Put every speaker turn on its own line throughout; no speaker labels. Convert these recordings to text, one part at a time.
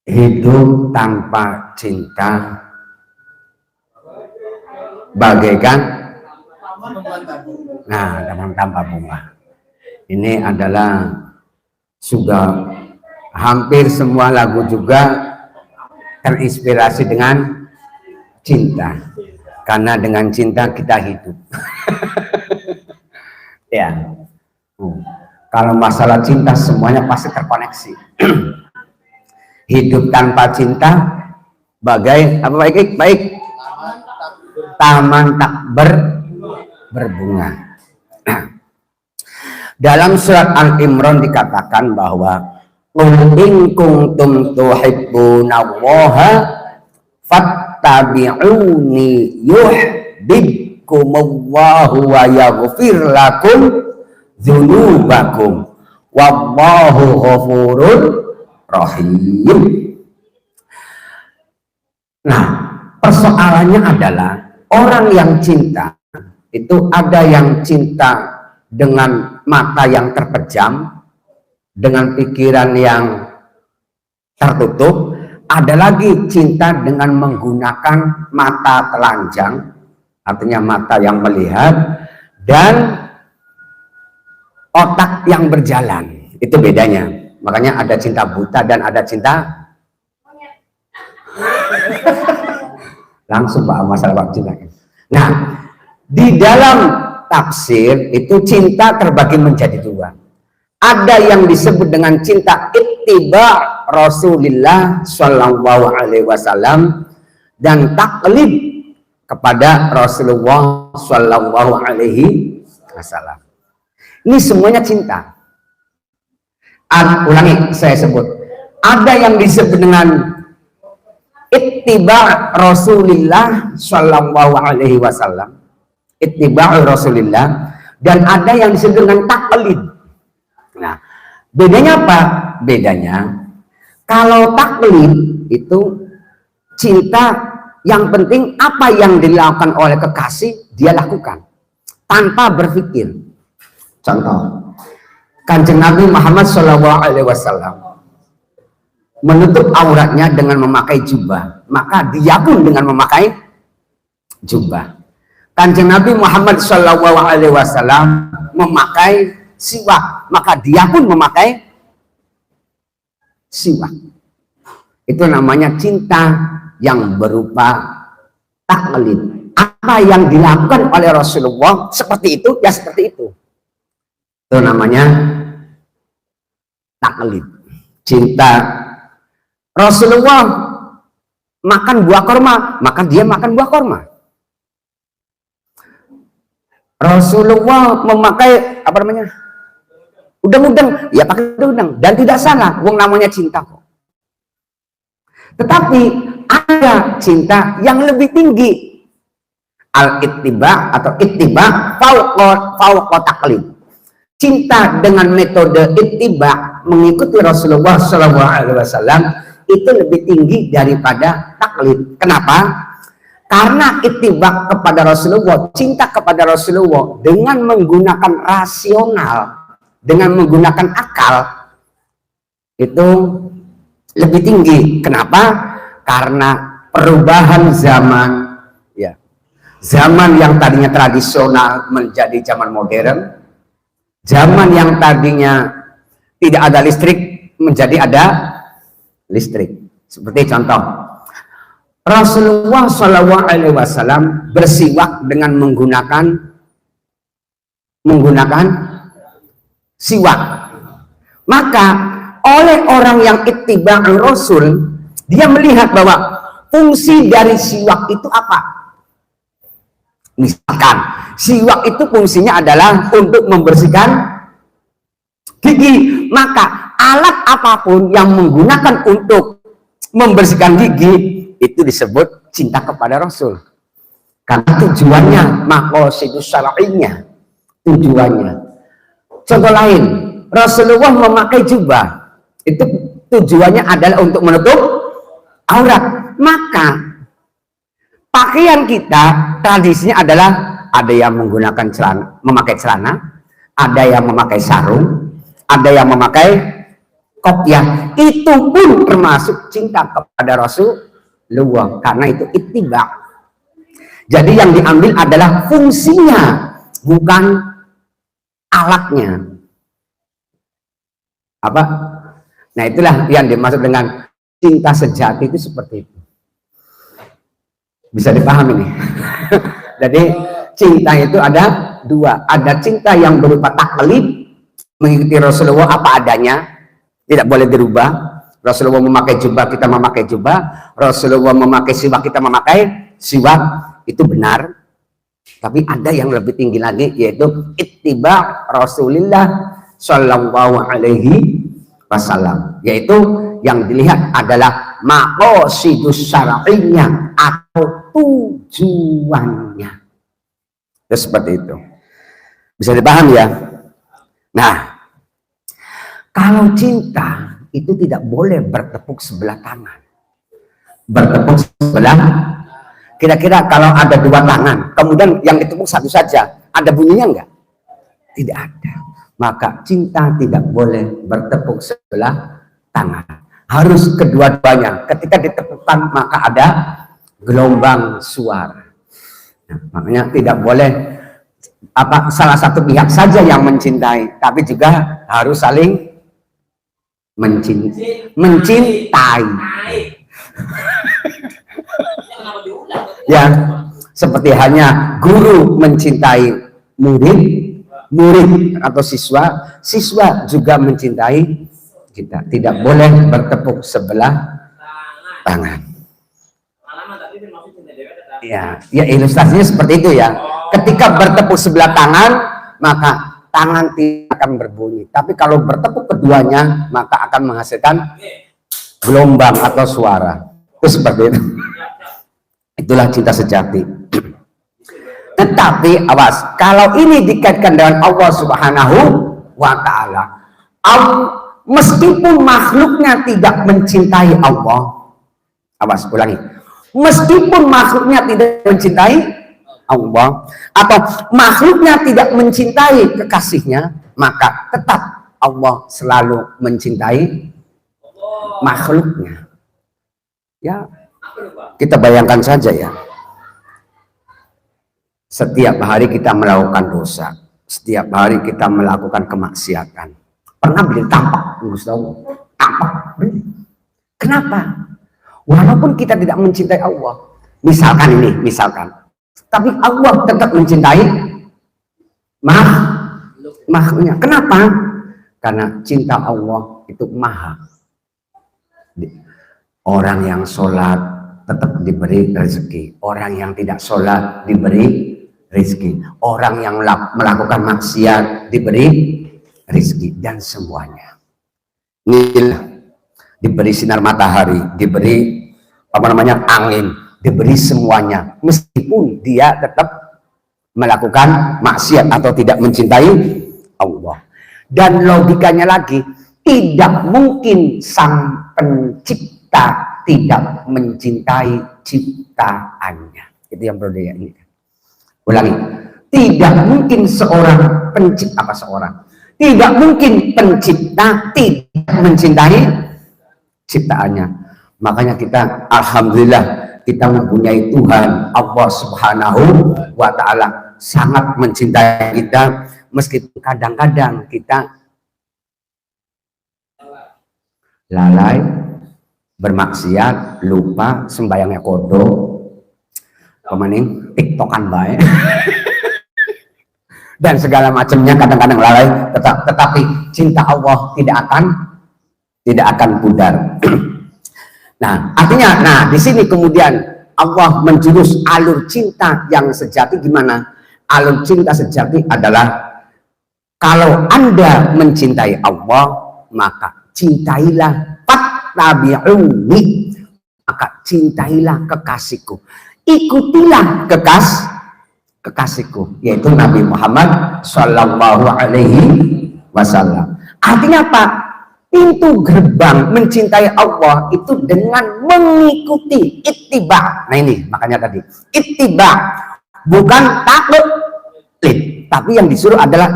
Hidup tanpa cinta bagaikan taman tanpa bunga. Ini adalah sudah hampir semua lagu juga terinspirasi dengan cinta, karena dengan cinta kita hidup. Ya, kalau masalah cinta semuanya pasti terkoneksi. Hidup tanpa cinta bagai apa? Baik taman tak berbunga. Dalam surat Al-Imran dikatakan bahwa qul in kuntum tuhibbunallaha fattabi'uni yuhibbukumullahu wa yaghfir lakum dzunubakum wallahu ghafurur rahim. Nah, persoalannya adalah orang yang cinta itu ada yang cinta dengan mata yang terpejam, dengan pikiran yang tertutup, ada lagi cinta dengan menggunakan mata telanjang, artinya mata yang melihat, dan otak yang berjalan. Itu bedanya. Makanya ada cinta buta dan ada cinta langsung bahas masalah cinta. Nah, di dalam tafsir itu cinta terbagi menjadi dua. Ada yang disebut dengan cinta ittiba Rasulullah Shallallahu Alaihi Wasallam dan taklid kepada Rasulullah Shallallahu Alaihi Wasallam. Ini semuanya cinta. Ulangi, saya sebut. Ada yang disebut dengan ittiba Rasulillah Shallallahu Alaihi Wasallam, ittiba Rasulillah, dan ada yang disebut dengan taklid. Nah, bedanya apa? Bedanya kalau taklid itu cinta yang penting apa yang dilakukan oleh kekasih dia lakukan tanpa berpikir. Contoh, Kanjeng Nabi Muhammad SAW menutup auratnya dengan memakai jubah, maka dia pun dengan memakai jubah. Kanjeng Nabi Muhammad SAW memakai siwak, maka dia pun memakai siwak. Itu namanya cinta yang berupa taklid. Apa yang dilakukan oleh Rasulullah seperti itu, ya seperti itu. Itu namanya taklid. Cinta. Rasulullah makan buah kurma, maka dia makan buah kurma. Rasulullah memakai apa namanya? Udang-udang, ya pakai udang, dan tidak salah, wong namanya cinta kok. Tetapi ada cinta yang lebih tinggi, al-ittiba atau ittiba fauqa taklid. Cinta dengan metode ittiba, mengikuti Rasulullah SAW, itu lebih tinggi daripada taklid. Kenapa? Karena ittiba kepada Rasulullah, cinta kepada Rasulullah dengan menggunakan rasional, dengan menggunakan akal, itu lebih tinggi. Kenapa? Karena perubahan zaman, ya, zaman yang tadinya tradisional menjadi zaman modern, zaman yang tadinya tidak ada listrik menjadi ada listrik. Seperti contoh, Rasulullah SAW bersiwak dengan menggunakan siwak. Maka oleh orang yang ittiba Rasul, dia melihat bahwa fungsi dari siwak itu apa? Misalkan siwak itu fungsinya adalah untuk membersihkan gigi, maka alat apapun yang menggunakan untuk membersihkan gigi itu disebut cinta kepada Rasul, karena tujuannya maqasidus syar'iyyah, tujuannya. Contoh lain, Rasulullah memakai jubah, itu tujuannya adalah untuk menutup aurat. Maka pakaian kita tradisinya adalah ada yang menggunakan celana, memakai celana, ada yang memakai sarung, ada yang memakai kopiah, itu pun termasuk cinta kepada Rasulullah, karena itu ittiba. Jadi yang diambil adalah fungsinya, bukan alatnya. Apa? Nah, itulah yang dimaksud dengan cinta sejati, itu seperti itu. Bisa dipahami nih. Jadi cinta itu ada dua, ada cinta yang berupa taklid, mengikuti Rasulullah apa adanya, tidak boleh dirubah. Rasulullah memakai jubah, kita memakai jubah. Rasulullah memakai siwak, kita memakai siwak, itu benar. Tapi ada yang lebih tinggi lagi, yaitu ittiba Rasulillah Shallallahu Alaihi Wasallam, yaitu yang dilihat adalah maqasidus syar'iyya atau tujuannya. Itu seperti itu. Bisa dipahami ya? Nah, kalau cinta itu tidak boleh bertepuk sebelah tangan. Bertepuk sebelah, kira-kira kalau ada dua tangan, kemudian yang ditepuk satu saja, ada bunyinya enggak? Tidak ada. Maka cinta tidak boleh bertepuk sebelah tangan. Harus kedua-duanya. Ketika ditepukkan maka ada gelombang suara. Nah, makanya tidak boleh salah satu pihak saja yang mencintai, tapi juga harus saling mencintai. Ya, seperti hanya guru mencintai murid atau siswa juga mencintai kita. Tidak boleh bertepuk sebelah tangan. Ya ilustrasinya seperti itu ya. Ketika bertepuk sebelah tangan, maka tangan tidak akan berbunyi. Tapi kalau bertepuk keduanya, maka akan menghasilkan gelombang atau suara. Itu seperti itu. Itulah cinta sejati. Tetapi awas, kalau ini dikaitkan dengan Allah Subhanahu wa Ta'ala, meskipun makhluknya tidak mencintai Allah, awas, ulangi, meskipun makhluknya tidak mencintai Allah, atau makhluknya tidak mencintai kekasihnya, maka tetap Allah selalu mencintai makhluknya. Ya, kita bayangkan saja ya. Setiap hari kita melakukan dosa, setiap hari kita melakukan kemaksiatan. Pernah beli tampak, tampak. Kenapa? Walaupun kita tidak mencintai Allah, misalkan, tapi Allah tetap mencintai makhluknya. Kenapa? Karena cinta Allah itu maha. Orang yang sholat tetap diberi rezeki, orang yang tidak sholat diberi rezeki, orang yang melakukan maksiat diberi rezeki, dan semuanya. Inilah, diberi sinar matahari, diberi angin, diberi semuanya, meskipun dia tetap melakukan maksiat atau tidak mencintai Allah. Dan logikanya lagi, tidak mungkin sang pencipta tidak mencintai ciptaannya. Itu yang perlu diingat. Ulangi, tidak mungkin tidak mungkin pencipta tidak mencintai ciptaannya. Makanya kita, alhamdulillah, kita mempunyai Tuhan Allah Subhanahu wa Ta'ala, sangat mencintai kita, meskipun kadang-kadang kita lalai, bermaksiat, lupa, sembayangnya kodok, kemaning tiktokan baik dan segala macamnya, kadang-kadang lalai, tetapi cinta Allah tidak akan pudar. Nah, artinya, di sini kemudian Allah menjurus alur cinta yang sejati. Gimana? Alur cinta sejati adalah, kalau Anda mencintai Allah, maka cintailah fattabi'uni, maka cintailah kekasihku, ikutilah kekasihku, yaitu Nabi Muhammad Shallallahu Alaihi Wasallam. Artinya apa? Pintu gerbang mencintai Allah itu dengan mengikuti ittiba. Nah ini makanya tadi ittiba, bukan taklid, tapi yang disuruh adalah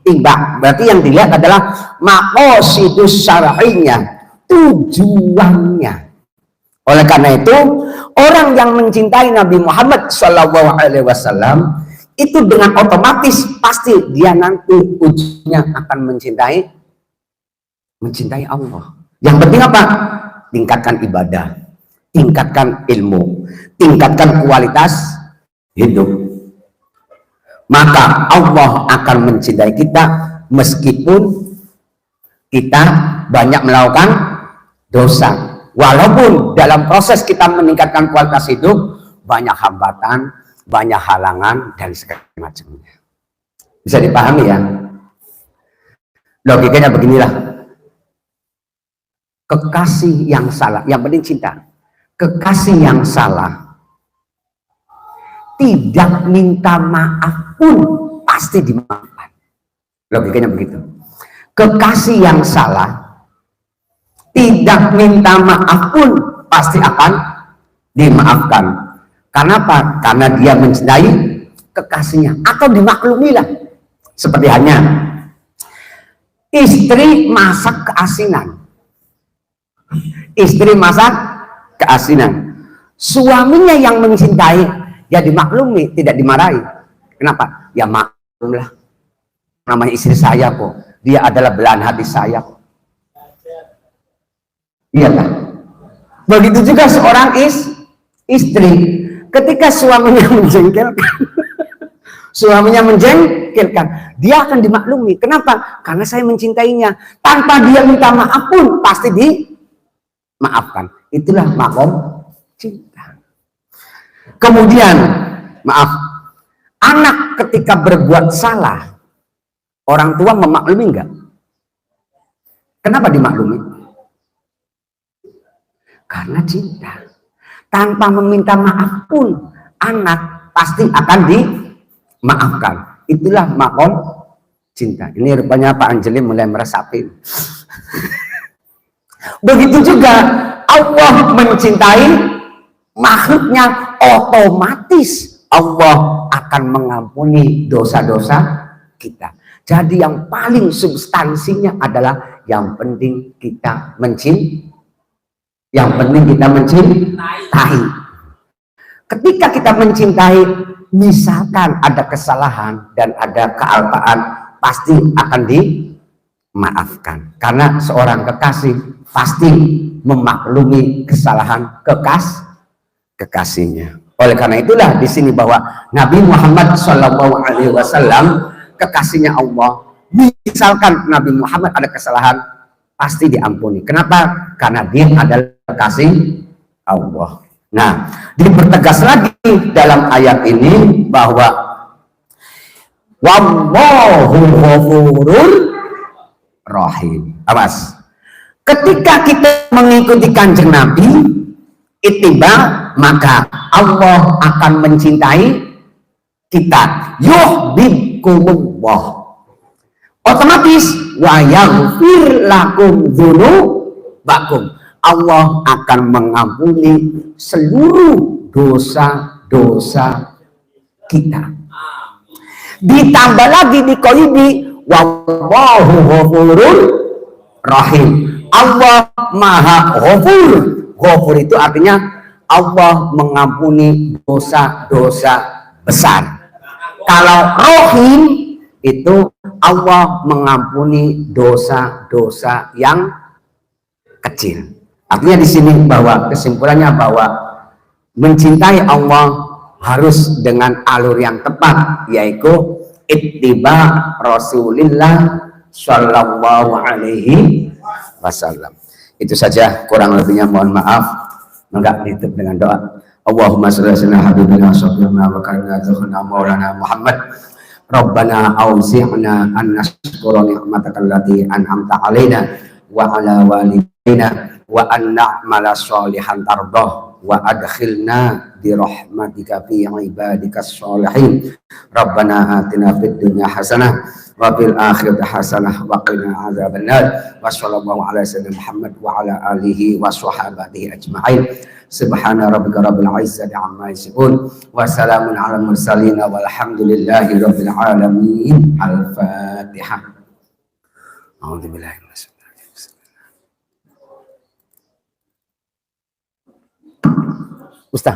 ittiba. Berarti yang dilihat adalah maqasidus syar'inya, tujuannya. Oleh karena itu, orang yang mencintai Nabi Muhammad SAW itu dengan otomatis pasti dia nanti ujungnya akan mencintai Allah. Yang penting apa? Tingkatkan ibadah, tingkatkan ilmu, tingkatkan kualitas hidup. Maka Allah akan mencintai kita meskipun kita banyak melakukan dosa. Walaupun dalam proses kita meningkatkan kualitas hidup banyak hambatan, banyak halangan dan segala macamnya. Bisa dipahami ya? Logikanya beginilah. Kekasih yang salah, yang penting cinta. Kekasih yang salah tidak minta maaf pun pasti dimaafkan. Logikanya begitu. Kekasih yang salah tidak minta maaf pun pasti akan dimaafkan. Karena apa? Karena dia mencintai kekasihnya atau dimaklumilah. Seperti hanya istri masak keasinan. Istri masak keasinan. Suaminya yang mencintai, ya dimaklumi, tidak dimarahi. Kenapa? Ya maklumlah. Namanya istri saya kok. Dia adalah belahan hati saya kok. Iya kan? Begitu juga seorang istri, ketika suaminya menjengkelkan, dia akan dimaklumi. Kenapa? Karena saya mencintainya. Tanpa dia minta maaf pun pasti dimaafkan. Itulah makom cinta. Kemudian, maaf, anak ketika berbuat salah, orang tua memaklumi enggak? Kenapa dimaklumi? Karena cinta. Tanpa meminta maaf pun anak pasti akan dimaafkan. Itulah makom cinta. Ini rupanya Pak Anjeli mulai meresapi. Begitu juga Allah mencintai makhluknya, otomatis Allah akan mengampuni dosa-dosa kita. Jadi yang paling substansinya adalah yang penting kita mencintai. Yang penting kita mencintai. Ketika kita mencintai, misalkan ada kesalahan dan ada kealpaan, pasti akan dimaafkan. Karena seorang kekasih pasti memaklumi kesalahan kekasihnya. Oleh karena itulah di sini bahwa Nabi Muhammad SAW kekasihnya Allah. Misalkan Nabi Muhammad ada kesalahan, pasti diampuni. Kenapa? Karena dia adalah kekasih Allah. Nah, dipertegas lagi dalam ayat ini bahwa wallahu ghafurur rahim. Awas. Ketika kita mengikuti kanjeng Nabi, ittiba, maka Allah akan mencintai kita. Yuhibbukumullah. Otomatis wa yaghfir lakum dzunubakum. Allah akan mengampuni seluruh dosa-dosa kita. Ditambah lagi di qaidi wallahu ghafurur rahim. Allah Maha Ghafur. Ghafur itu artinya Allah mengampuni dosa-dosa besar. Kalau Rahim itu Allah mengampuni dosa-dosa yang kecil. Artinya di sini bahwa kesimpulannya bahwa mencintai Allah harus dengan alur yang tepat, yaitu ittiba Rasulillah Shallallahu Alaihi Wasallam. Itu saja, kurang lebihnya mohon maaf. Enggak, ditutup dengan doa. Allahumma shalli ala habibina sayyidina wa kalimatuhuna maulana Muhammad. Rabbana auzi'na an nashkura ni'mataka allati an'amta alaina wa ala walidina wa an na'mala sholihan tardah. wa adkhilna bi rahmatika fi ibadikas sholihin. Rabbana atina fid dunya hasanah wa fil akhirati hasanah wa qina adzabannar. Wa sallallahu ala sayyidina Muhammad wa ala alihi wa sahbihi ajma'in. Subhana rabbika rabbil izzati amma yasifun wa salamun alal mursalin walhamdulillahi rabbil alamin. Al-Fatihah. A'udzubillahi minasyaitonir rajim. Ustaz